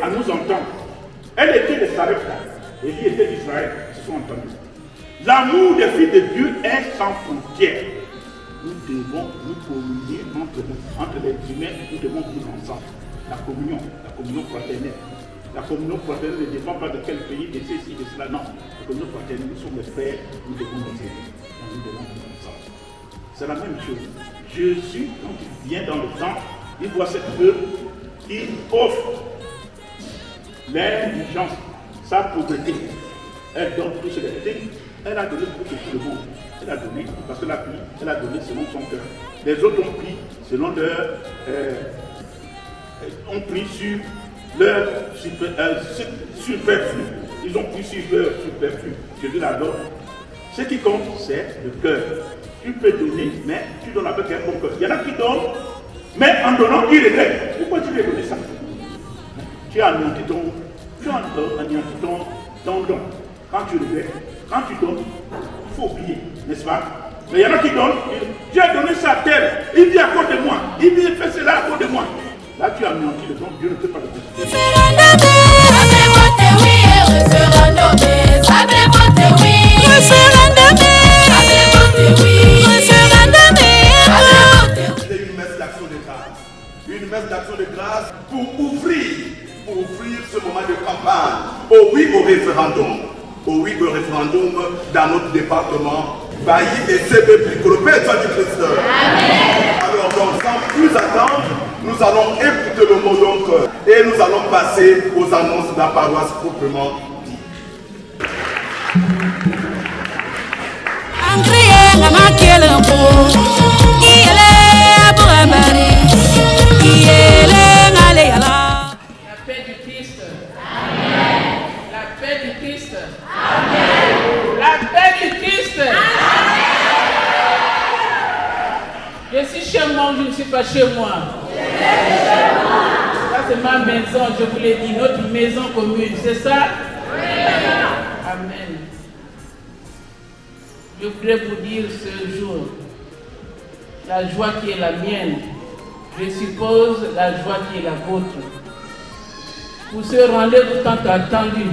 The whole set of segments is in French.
À nous entendre. Elle était de Sarepta, Élie était d'Israël, ils se sont entendus. L'amour des fils de Dieu est sans frontières. Nous devons nous communier entre les humains, nous devons vivre ensemble. La communion fraternelle. La communion fraternelle ne dépend pas de quel pays, de ceci, de cela, non. La communion fraternelle, nous sommes les frères, nous devons nous aimer. Nous devons vivre ensemble. C'est la même chose. Jésus, quand il vient dans le temps, il voit cette veuve qui offre l'indigence, sa pauvreté. Elle donne tout ce qu'elle a. Elle a donné pour tout le monde. Elle a donné, parce qu'elle a pris, elle a donné selon son cœur. Les autres ont pris selon leur... ont pris sur leur superflu. Ils ont pris sur leur superflu. Jésus la donne. Ce qui compte, c'est le cœur. Tu peux donner, mais tu donnes avec un bon cœur. Il y en a qui donnent, mais en donnant, ils regrettent. Pourquoi tu lui as donné ça? Tu as anéanti ton don. Quand tu regrettes, quand tu donnes, il faut oublier, n'est-ce pas? Mais il y en a qui donnent, Dieu a donné ça à tel, il vit à cause de moi, il vient faire cela à cause de moi. Là tu as anéanti le don, Dieu ne peut pas le faire. Une messe d'action de grâce pour ouvrir ce moment de campagne. Oh oui au référendum. Oh oui au référendum dans notre département. Bailly et CB Piccolo. Père du Christ. Alors donc sans plus attendre, nous allons écouter le mot donc et nous allons passer aux annonces de la paroisse proprement dit. La paix du Christ. Amen. La paix du Christ. Amen. La paix du Christ. Amen. Je suis chez moi, je ne suis pas chez moi. Ça c'est ma maison, je vous l'ai dit, notre maison commune, c'est ça? Oui. Amen. Je voudrais vous dire ce jour, la joie qui est la mienne, je suppose la joie qui est la vôtre. Pour ce rendez-vous tant attendu,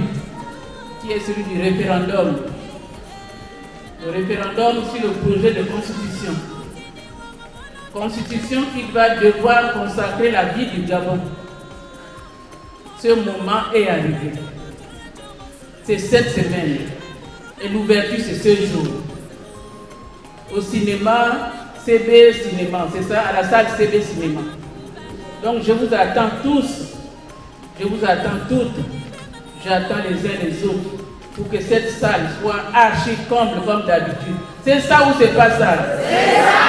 qui est celui du référendum. Le référendum sur le projet de constitution. Constitution qui va devoir consacrer la vie du Gabon. Ce moment est arrivé. C'est cette semaine. Et l'ouverture, c'est ce jour. Au cinéma, CB Cinéma, c'est ça, à la salle CB Cinéma. Donc je vous attends tous, je vous attends toutes, j'attends les uns les autres pour que cette salle soit archi comble comme d'habitude. C'est ça ou c'est pas ça? C'est ça!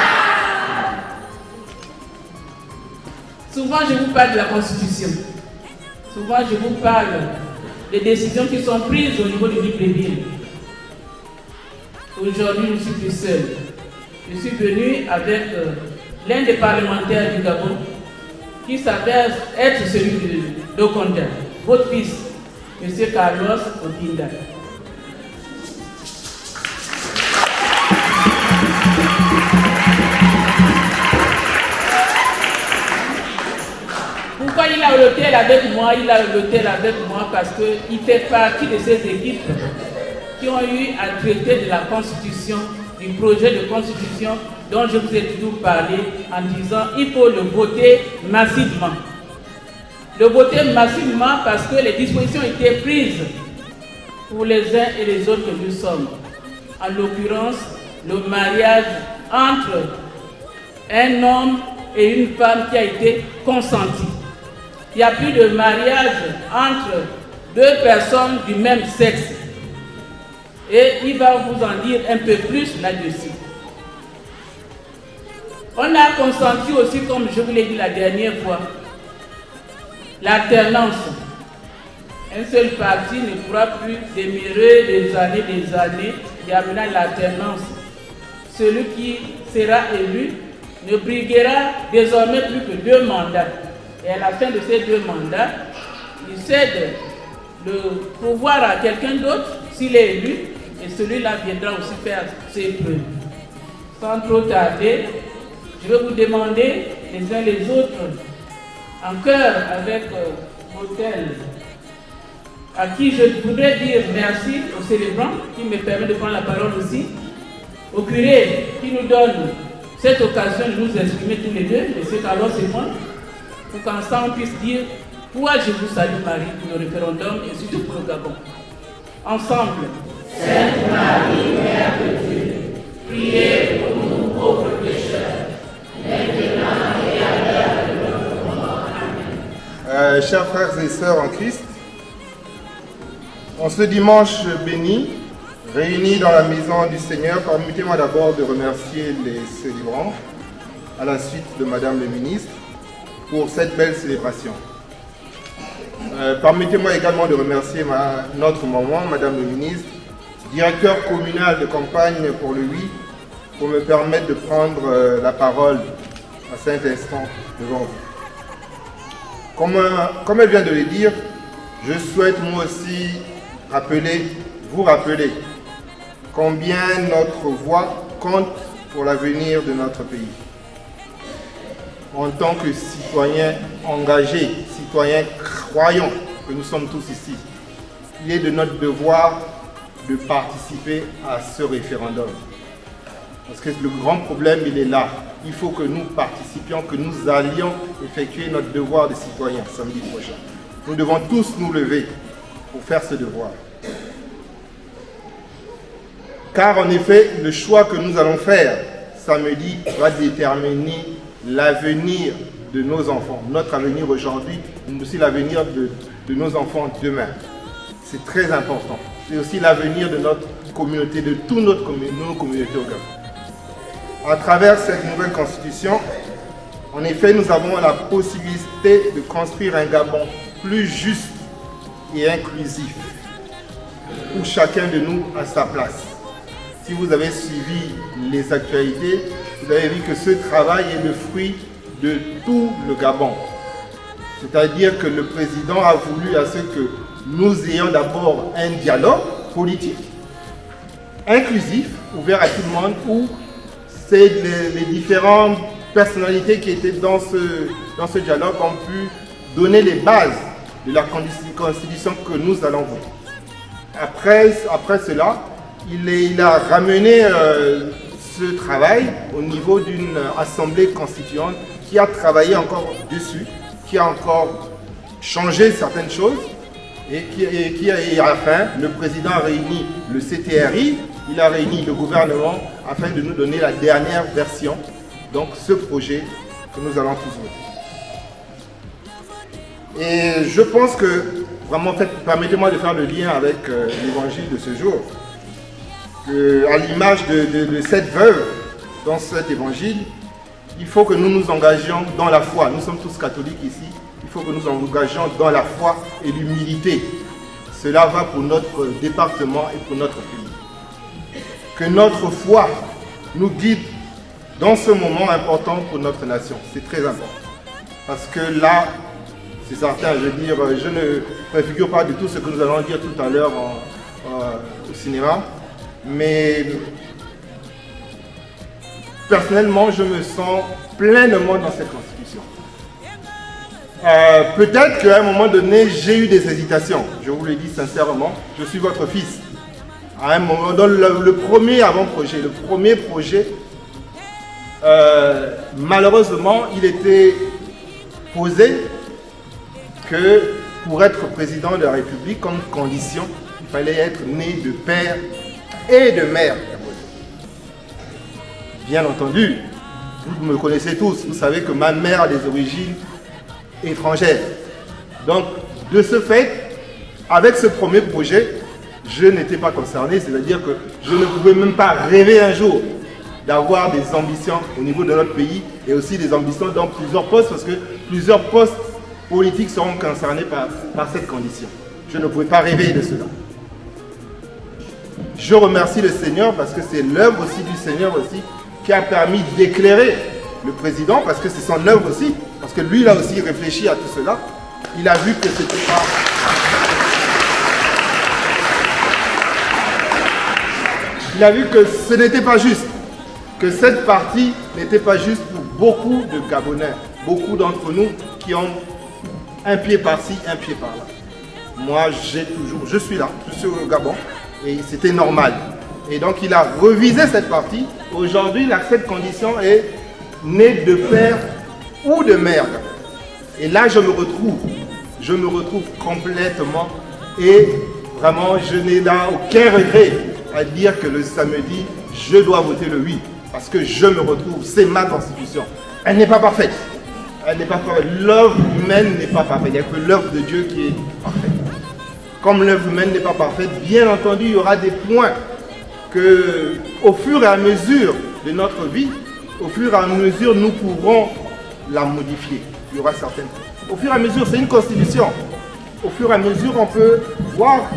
Souvent je vous parle de la Constitution, souvent je vous parle des décisions qui sont prises au niveau du Libreville. Aujourd'hui je ne suis plus seul. Je suis venu avec l'un des parlementaires du Gabon qui s'avère être celui de Dokonda, votre fils, M. Carlos Odinga. Pourquoi il a l'hôtel avec moi? Il a l'hôtel avec moi parce qu'il fait partie de ces équipes qui ont eu à traiter de la Constitution, du projet de Constitution dont je vous ai toujours parlé en disant qu'il faut le voter massivement. Le voter massivement parce que les dispositions étaient prises pour les uns et les autres que nous sommes. En l'occurrence, le mariage entre un homme et une femme qui a été consenti. Il n'y a plus de mariage entre deux personnes du même sexe. Et il va vous en dire un peu plus là-dessus. On a consenti aussi, comme je vous l'ai dit la dernière fois, l'alternance. Un seul parti ne pourra plus demeurer des années et amener l'alternance. Celui qui sera élu ne briguera désormais plus que 2 mandats. Et à la fin de ces 2 mandats, il cède le pouvoir à quelqu'un d'autre s'il est élu, et celui-là viendra aussi faire ses preuves. Sans trop tarder, je vais vous demander les uns les autres, en chœur avec Motel, à qui je voudrais dire merci aux célébrants qui me permettent de prendre la parole aussi, au curé qui nous donne cette occasion de nous exprimer tous les deux, M. Carlos et moi, pour qu'ensemble on puisse dire pourquoi je vous salue Marie pour le référendum et surtout pour le Gabon. Ensemble. Sainte Marie, Mère de Dieu, priez pour nous pauvres pécheurs, maintenant et à l'heure de notre mort. Amen. Chers frères et sœurs en Christ, en ce dimanche béni, réunis dans la maison du Seigneur, permettez-moi d'abord de remercier les célébrants, à la suite de Madame le ministre, pour cette belle célébration. Permettez-moi également de remercier notre maman, Madame le ministre, directeur communal de campagne pour le oui, pour me permettre de prendre la parole à cet instant devant vous. Comme elle vient de le dire, je souhaite moi aussi vous rappeler combien notre voix compte pour l'avenir de notre pays. En tant que citoyens engagés, citoyens croyants que nous sommes tous ici, il est de notre devoir de participer à ce référendum. Parce que le grand problème, il est là. Il faut que nous participions, que nous allions effectuer notre devoir de citoyen samedi prochain. Nous devons tous nous lever pour faire ce devoir. Car en effet, le choix que nous allons faire samedi va déterminer l'avenir de nos enfants. Notre avenir aujourd'hui, mais aussi l'avenir de nos enfants demain. C'est très important. C'est aussi l'avenir de notre communauté, de toutes nos communautés au Gabon. À travers cette nouvelle constitution, en effet, nous avons la possibilité de construire un Gabon plus juste et inclusif, où chacun de nous a sa place. Si vous avez suivi les actualités, vous avez vu que ce travail est le fruit de tout le Gabon. C'est-à-dire que le président a voulu à ce que nous ayons d'abord un dialogue politique, inclusif, ouvert à tout le monde, où c'est les différentes personnalités qui étaient dans ce dialogue ont pu donner les bases de la constitution que nous allons voter. Après cela, il a ramené ce travail au niveau d'une assemblée constituante qui a travaillé encore dessus, qui a encore changé certaines choses et à la fin, le président a réuni le CTRI, il a réuni le gouvernement afin de nous donner la dernière version, donc ce projet que nous allons tous voter. Et je pense que, vraiment, permettez-moi de faire le lien avec l'évangile de ce jour. À l'image de cette veuve dans cet évangile, il faut que nous nous engagions dans la foi. Nous sommes tous catholiques ici. Il faut que nous nous engagions dans la foi et l'humilité. Cela va pour notre département et pour notre pays. Que notre foi nous guide dans ce moment important pour notre nation. C'est très important. Parce que là, c'est certain, je veux dire, je ne préfigure pas de tout ce que nous allons dire tout à l'heure au cinéma. Mais personnellement, je me sens pleinement dans cette constitution. Peut-être qu'à un moment donné, j'ai eu des hésitations. Je vous le dis sincèrement, je suis votre fils. À un moment, dans le premier avant-projet, le premier projet, malheureusement, il était posé que pour être président de la République, comme condition, il fallait être né de père et de mère. Bien entendu, vous me connaissez tous, vous savez que ma mère a des origines étrangères. Donc, de ce fait, avec ce premier projet, je n'étais pas concerné, c'est-à-dire que je ne pouvais même pas rêver un jour d'avoir des ambitions au niveau de notre pays et aussi des ambitions dans plusieurs postes, parce que plusieurs postes politiques seront concernés par cette condition. Je ne pouvais pas rêver de cela. Je remercie le Seigneur parce que c'est l'œuvre aussi du Seigneur aussi qui a permis d'éclairer le président, parce que c'est son œuvre aussi, parce que lui il a aussi réfléchi à tout cela. Il a vu que c'était pas... Il a vu que ce n'était pas juste, que cette partie n'était pas juste pour beaucoup de Gabonais, beaucoup d'entre nous qui ont un pied par-ci, un pied par-là. Moi, je suis là, je suis au Gabon, et c'était normal. Et donc, il a revisé cette partie. Aujourd'hui, cette condition est née de père ou de mère. Et là, je me retrouve complètement. Et vraiment, je n'ai là aucun regret à dire que le samedi, je dois voter le oui. Parce que je me retrouve, c'est ma constitution. Elle n'est pas parfaite. Elle n'est pas parfaite. L'œuvre humaine n'est pas parfaite. Il n'y a que l'œuvre de Dieu qui est parfaite. Comme l'œuvre humaine n'est pas parfaite, bien entendu, il y aura des points que, au fur et à mesure de notre vie, au fur et à mesure, nous pourrons la modifier. Il y aura certaines. Au fur et à mesure, c'est une constitution. Au fur et à mesure, on peut voir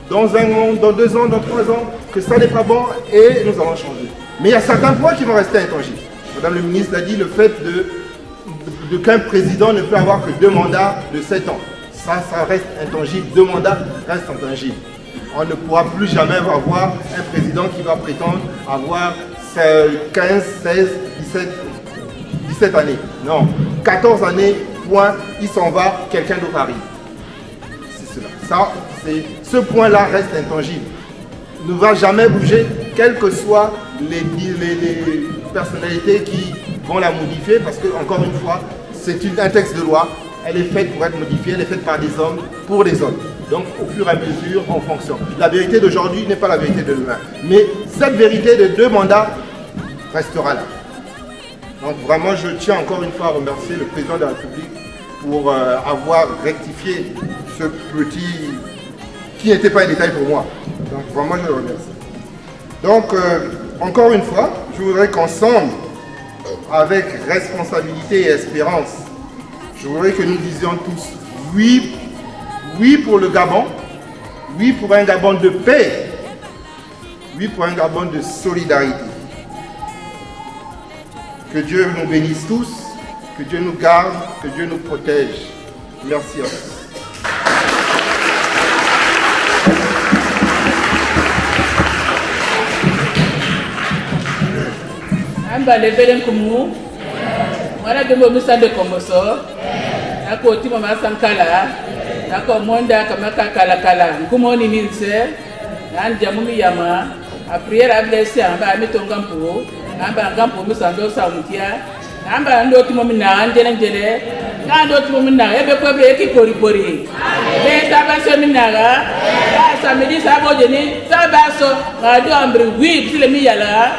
dans un an, dans 2 ans, dans 3 ans, que ça n'est pas bon et nous allons changer. Mais il y a certains points qui vont rester intangibles. Madame le ministre l'a dit, le fait qu'un président ne peut avoir que 2 mandats de 7 ans. Ça reste intangible. 2 mandats restent intangibles. On ne pourra plus jamais avoir un président qui va prétendre avoir 15, 16, 17 années. Non, 14 années, point, il s'en va, quelqu'un d'autre arrive. C'est cela. Ce point-là reste intangible. Ne va jamais bouger, quelles que soient les personnalités qui vont la modifier, parce que, encore une fois, c'est un texte de loi. Elle est faite pour être modifiée, elle est faite par des hommes, pour des hommes. Donc, au fur et à mesure, on fonctionne. La vérité d'aujourd'hui n'est pas la vérité de demain. Mais cette vérité de 2 mandats restera là. Donc, vraiment, je tiens encore une fois à remercier le président de la République pour avoir rectifié ce petit... qui n'était pas un détail pour moi. Donc, vraiment, je le remercie. Donc, encore une fois, je voudrais qu'ensemble, avec responsabilité et espérance, je voudrais que nous disions tous oui, oui pour le Gabon, oui pour un Gabon de paix, oui pour un Gabon de solidarité. Que Dieu nous bénisse tous, que Dieu nous garde, que Dieu nous protège. Merci à tous. Ambale belen kumu, wana dembo misande komoso, ako timo masankala, ako monda kamaka kala, nkumoni ninse, nanja mumi yama, a prière a blessé amba mitongampo, amba ngampo misando samutia, amba ndo timo mina anjele, ndo timo mina ebe kwebe eki pori. Be sabaso minaga, samedi sabo jeni, sabaso, ngado ambri wi bile miyala.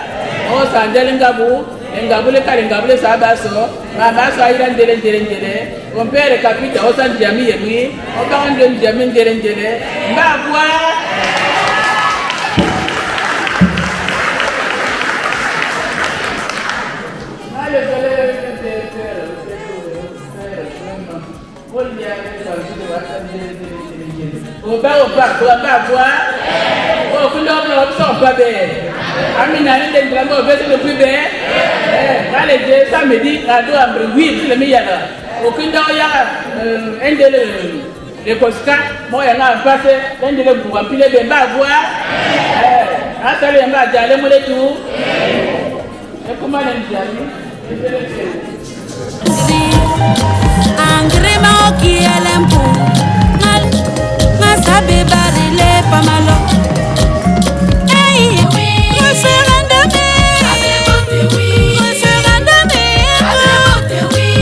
O sanjale ngabule kare ngabule sabaso mabaso ayira ndele on pere kapita o san jami yemi o ba ndo jami ndele mbabwa ale gele o ba o kundo no so ba be amina nende ndrambo vese le plus bien allez je samedi à do ambre oui le meilleur aucun da ya endele le koska mo ya na passé endele bu remplir be ba voir asale nga jale mo le tout et comment on dit angre ma ki elempo mal ma sabe barile